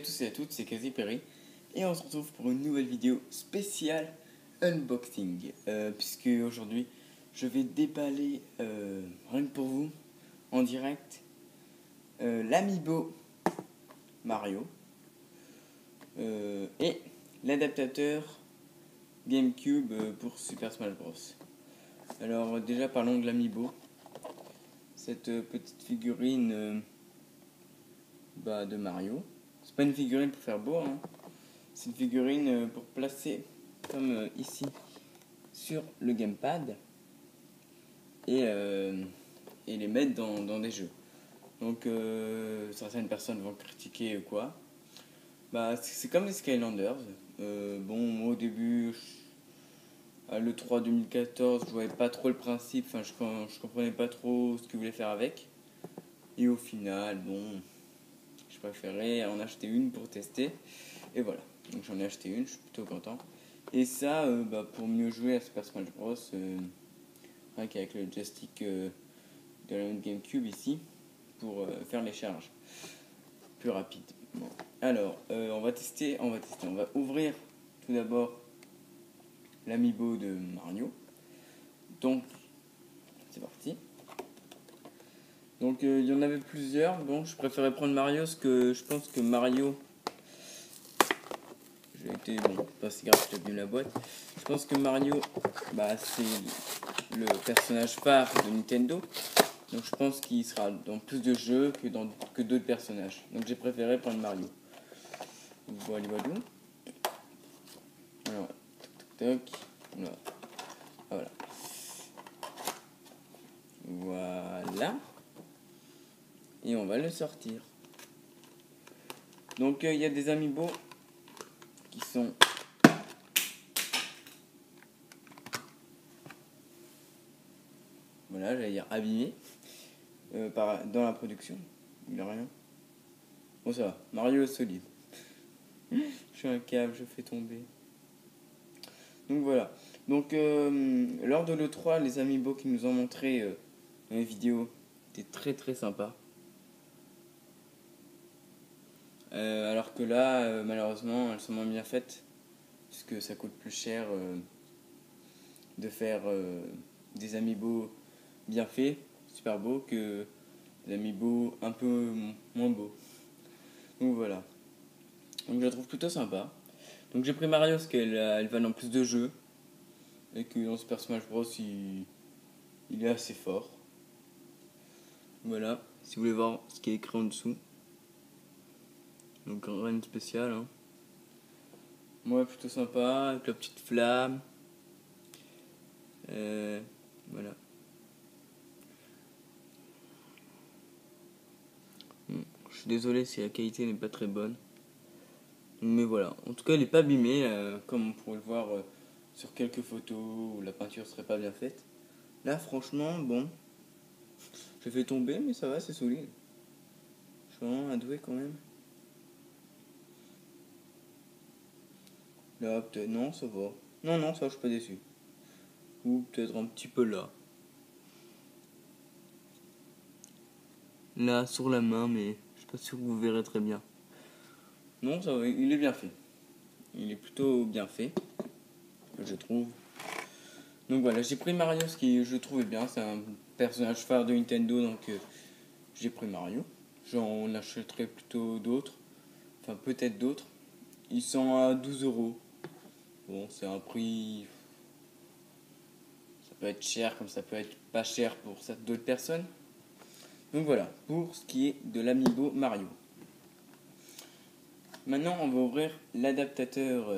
tous et à toutes, c'est Quasi Perry et on se retrouve pour une nouvelle vidéo spéciale unboxing puisque aujourd'hui je vais déballer rien que pour vous en direct l'Amiibo Mario et l'adaptateur GameCube pour Super Smash Bros. Alors déjà parlons de l'Amiibo, cette petite figurine de Mario. C'est pas une figurine pour faire beau, hein. C'est une figurine pour placer comme ici sur le gamepad et les mettre dans des jeux. Donc certaines personnes vont critiquer quoi. C'est comme les Skylanders. Moi au début à l'E3 2014 je voyais pas trop le principe, je comprenais pas trop ce qu'ils voulaient faire avec. Et au final je préférais en acheter une pour tester. Et voilà, donc j'en ai acheté une, je suis plutôt content. Et ça, pour mieux jouer à Super Smash Bros, rien qu'avec le joystick de la GameCube ici, pour faire les charges plus rapides. Bon. Alors, on va ouvrir tout d'abord l'Amiibo de Mario. Donc, c'est parti. Donc, il y en avait plusieurs. Bon, je préférais prendre Mario parce que je pense que Mario... pas si grave, je t'ai vu la boîte. Je pense que Mario, c'est le personnage phare de Nintendo. Donc je pense qu'il sera dans plus de jeux que d'autres personnages. Donc j'ai préféré prendre Mario. Voilà. Alors, tac. Voilà. Voilà. Et on va le sortir. Donc il y a des Amiibo qui sont j'allais dire abîmés dans la production. Il n'y a rien. Bon, ça va. Mario est solide. Je suis un câble, je fais tomber. Donc voilà. Donc lors de l'E3, les Amiibo qui nous ont montré dans les vidéos étaient très très sympas. Alors que là, malheureusement, elles sont moins bien faites. Puisque ça coûte plus cher de faire des Amiibo bien faits, super beaux, que des Amiibo un peu moins beaux. Donc voilà. Donc je la trouve plutôt sympa. Donc j'ai pris Mario parce qu'elle va dans plus de jeux. Et que dans Super Smash Bros il est assez fort. Voilà. Si vous voulez voir ce qui est écrit en dessous. Donc rien de spécial, hein. Moi plutôt sympa, avec la petite flamme. Voilà. Je suis désolé si la qualité n'est pas très bonne. Mais voilà. En tout cas, elle n'est pas abîmée, comme on pourrait le voir sur quelques photos où la peinture serait pas bien faite. Là, franchement, je fais tomber, mais ça va, c'est solide. Je suis vraiment un doué quand même. Là, peut-être, non, ça va. Non, ça, je suis pas déçu. Ou peut-être un petit peu là. Là, sur la main, mais je suis pas sûr que vous verrez très bien. Non, ça va, il est bien fait. Il est plutôt bien fait, je trouve. Donc voilà, j'ai pris Mario, ce qui je trouvais bien. C'est un personnage phare de Nintendo, donc j'ai pris Mario. J'en achèterai plutôt d'autres. Enfin, peut-être d'autres. Ils sont à 12€. Bon, c'est un prix... Ça peut être cher, comme ça peut être pas cher pour d'autres personnes. Donc voilà, pour ce qui est de l'Amiibo Mario. Maintenant, on va ouvrir l'adaptateur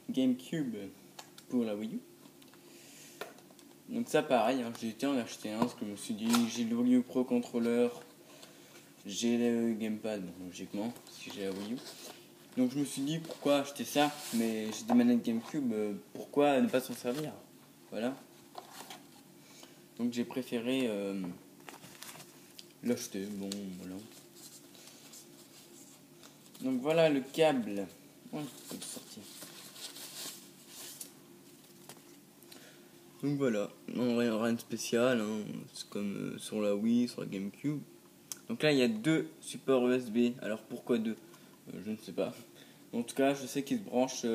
GameCube pour la Wii U. Donc ça, pareil, hein, j'ai été en acheter un, parce que je me suis dit, j'ai le Wii U Pro Controller, j'ai le Gamepad, logiquement, si j'ai la Wii U. Donc je me suis dit, pourquoi acheter ça, mais j'ai des manettes GameCube, pourquoi ne pas s'en servir? Voilà. Donc j'ai préféré l'acheter, voilà. Donc voilà le câble. Ouais, je peux le sortir. Donc voilà, rien de spécial, hein. C'est comme sur la Wii, sur la GameCube. Donc là il y a deux supports USB. Alors pourquoi deux? je ne sais pas. En tout cas, je sais qu'il se branche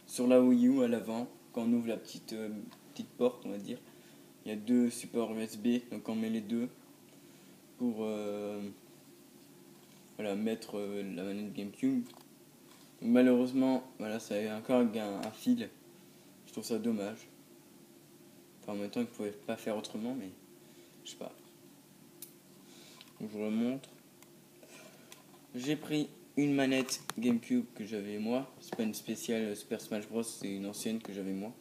sur la Wii U à l'avant. Quand on ouvre la petite porte, on va dire, il y a deux supports USB, donc on met les deux pour voilà, mettre la manette GameCube. Donc, malheureusement, voilà, ça a encore un fil. Je trouve ça dommage. Enfin, en même temps, ils ne pouvaient pas faire autrement, mais je sais pas. Donc, je vous remontre. J'ai pris une manette GameCube que j'avais moi. C'est pas une spéciale Super Smash Bros, c'est une ancienne que j'avais moi.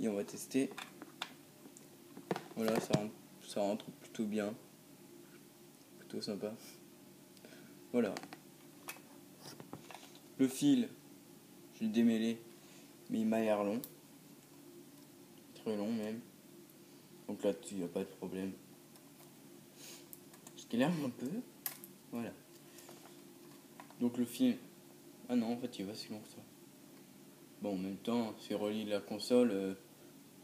Et on va tester. Voilà, ça rentre plutôt bien. Plutôt sympa. Voilà. Le fil, je l'ai démêlé, mais il m'a l'air long. Très long même. Donc là-dessus, il n'y a pas de problème. Je galère un peu. Voilà. Donc le fil. Ah non, en fait, il va si long que ça. Bon, en même temps, c'est relié la console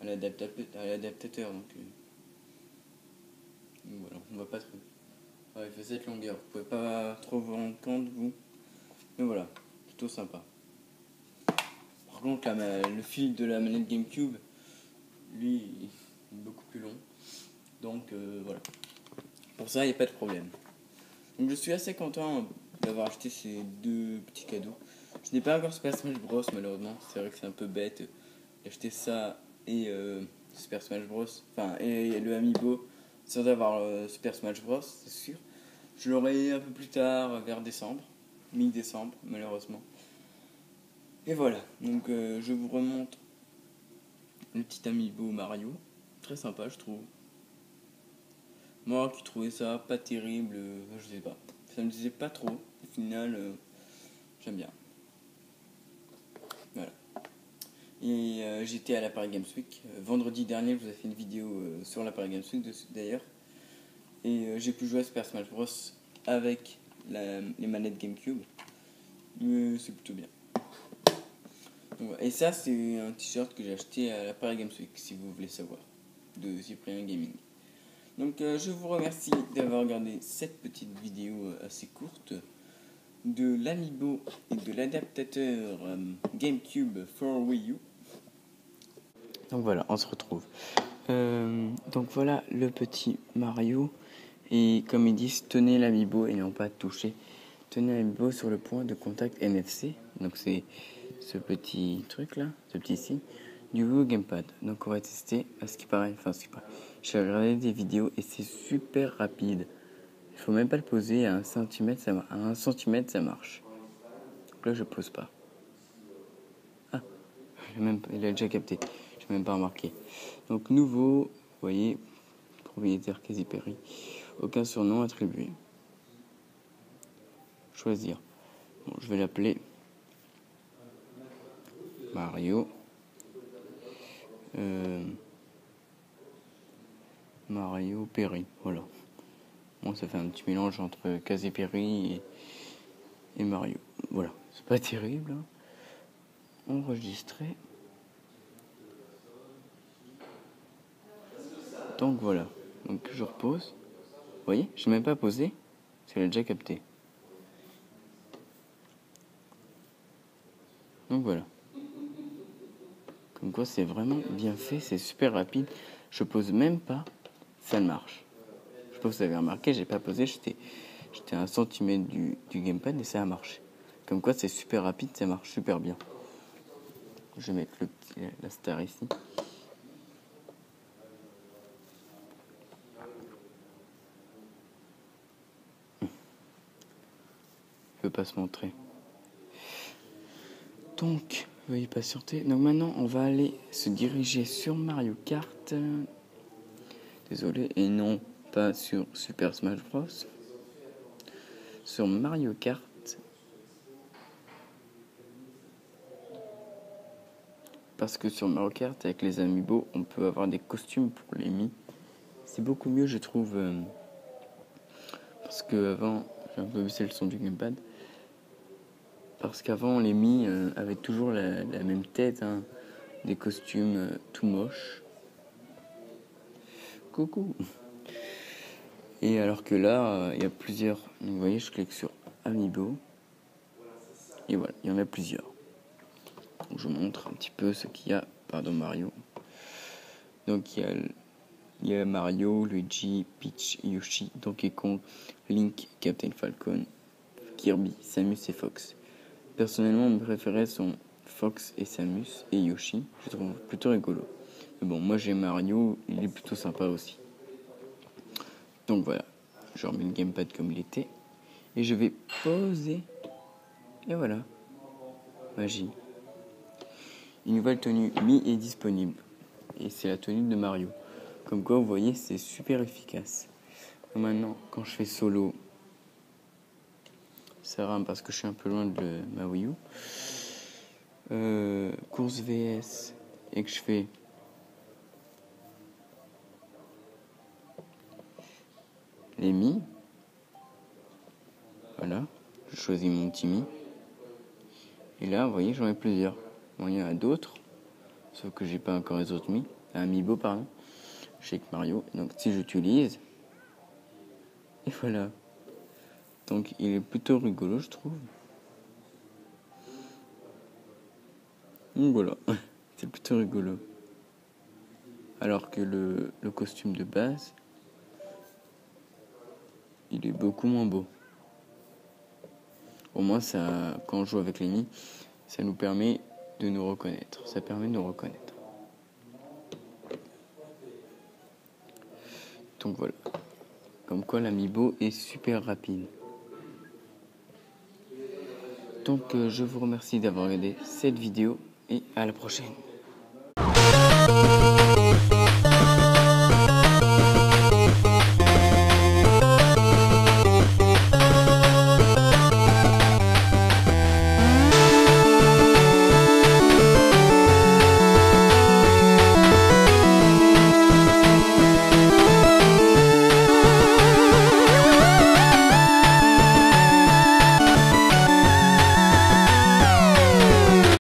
à l'adaptateur. Donc voilà, on va pas trop. Ouais, il fait cette longueur. Vous pouvez pas trop vous rendre compte, vous. Mais voilà, plutôt sympa. Par contre, le fil de la manette GameCube, lui, il est beaucoup plus long. Donc voilà. Pour ça, il n'y a pas de problème. Donc je suis assez content d'avoir acheté ces deux petits cadeaux. Je n'ai pas encore Super Smash Bros malheureusement. C'est vrai que c'est un peu bête d'acheter ça et Super Smash Bros. Enfin, et le Amiibo sans avoir Super Smash Bros, c'est sûr. Je l'aurai un peu plus tard, vers décembre, mi-décembre malheureusement. Et voilà, donc je vous remontre le petit Amiibo Mario. Très sympa, je trouve. Moi qui trouvais ça pas terrible, je sais pas. Ça me disait pas trop. Au final, j'aime bien. Voilà. Et j'étais à la Paris Games Week. Vendredi dernier, je vous ai fait une vidéo sur la Paris Games Week d'ailleurs. Et j'ai pu jouer à Super Smash Bros avec les manettes GameCube. C'est plutôt bien. Donc, voilà. Et ça, c'est un t-shirt que j'ai acheté à la Paris Games Week, si vous voulez savoir, de Cyprien Gaming. Donc je vous remercie d'avoir regardé cette petite vidéo assez courte de l'Amiibo et de l'adaptateur GameCube for Wii U. Donc voilà, on se retrouve. Donc voilà le petit Mario. Et comme ils disent, tenez l'Amiibo et non pas toucher. Tenez l'Amiibo sur le point de contact NFC. Donc c'est ce petit truc là, ce petit signe du Google Gamepad. Donc on va tester à ce qui paraît. J'ai regardé des vidéos et c'est super rapide. Il faut même pas le poser à 1 centimètre, à 1 centimètre ça marche. Donc là je pose pas. Ah, il a déjà capté. J'ai même pas remarqué. Donc nouveau, vous voyez, propriétaire Casey Perry. Aucun surnom attribué. Choisir. Bon, je vais l'appeler Mario. Mario Perry. Voilà. Bon, ça fait un petit mélange entre Casey Perry et Mario. Voilà. C'est pas terrible. Hein. Enregistrer. Donc voilà. Donc je repose. Vous voyez, je n'ai même pas posé. Parce qu'elle a déjà capté. Donc voilà. Comme quoi c'est vraiment bien fait, c'est super rapide. Je pose même pas, ça marche. Je sais pas si vous avez remarqué, j'ai pas posé, j'étais à 1 centimètre du gamepad et ça a marché. Comme quoi c'est super rapide, ça marche super bien. Je vais mettre la star ici. Je peux pas se montrer. Donc, veuillez patienter. Donc maintenant, on va aller se diriger sur Mario Kart. Désolé, et non pas sur Super Smash Bros. Sur Mario Kart. Parce que sur Mario Kart, avec les Amiibo, on peut avoir des costumes pour les Mi. C'est beaucoup mieux, je trouve. Parce qu'avant, j'ai un peu baissé le son du gamepad. Parce qu'avant, les Mi avaient toujours la même tête, hein, des costumes tout moches. Coucou. Et alors que là, il y a plusieurs. Donc, vous voyez, je clique sur Amiibo. Et voilà, il y en a plusieurs. Donc, je vous montre un petit peu ce qu'il y a dans Mario. Donc il y a Mario, Luigi, Peach, Yoshi, Donkey Kong, Link, Captain Falcon, Kirby, Samus et Fox. Personnellement, mes préférés sont Fox et Samus et Yoshi. Je trouve plutôt rigolo. Mais bon, moi j'ai Mario, il est plutôt sympa aussi. Donc voilà, je remets le gamepad comme il était. Et je vais poser. Et voilà, magie. Une nouvelle tenue Mi est disponible. Et c'est la tenue de Mario. Comme quoi, vous voyez, c'est super efficace. Maintenant, quand je fais solo, ça rame parce que je suis un peu loin de ma Wii U. Course VS et que je fais les Mi. Voilà, je choisis mon petit Mi. Et là, vous voyez, j'en ai plusieurs. Bon, il y en a d'autres, sauf que j'ai pas encore les autres Mi. Amiibo, pardon. Chez Mario. Donc, si j'utilise, et voilà. Donc, il est plutôt rigolo, je trouve. Donc, voilà. C'est plutôt rigolo. Alors que le costume de base, il est beaucoup moins beau. Au moins, ça, quand on joue avec les Mi, ça nous permet de nous reconnaître. Ça permet de nous reconnaître. Donc voilà. Comme quoi l'Amiibo est super rapide. Donc je vous remercie d'avoir regardé cette vidéo et à la prochaine.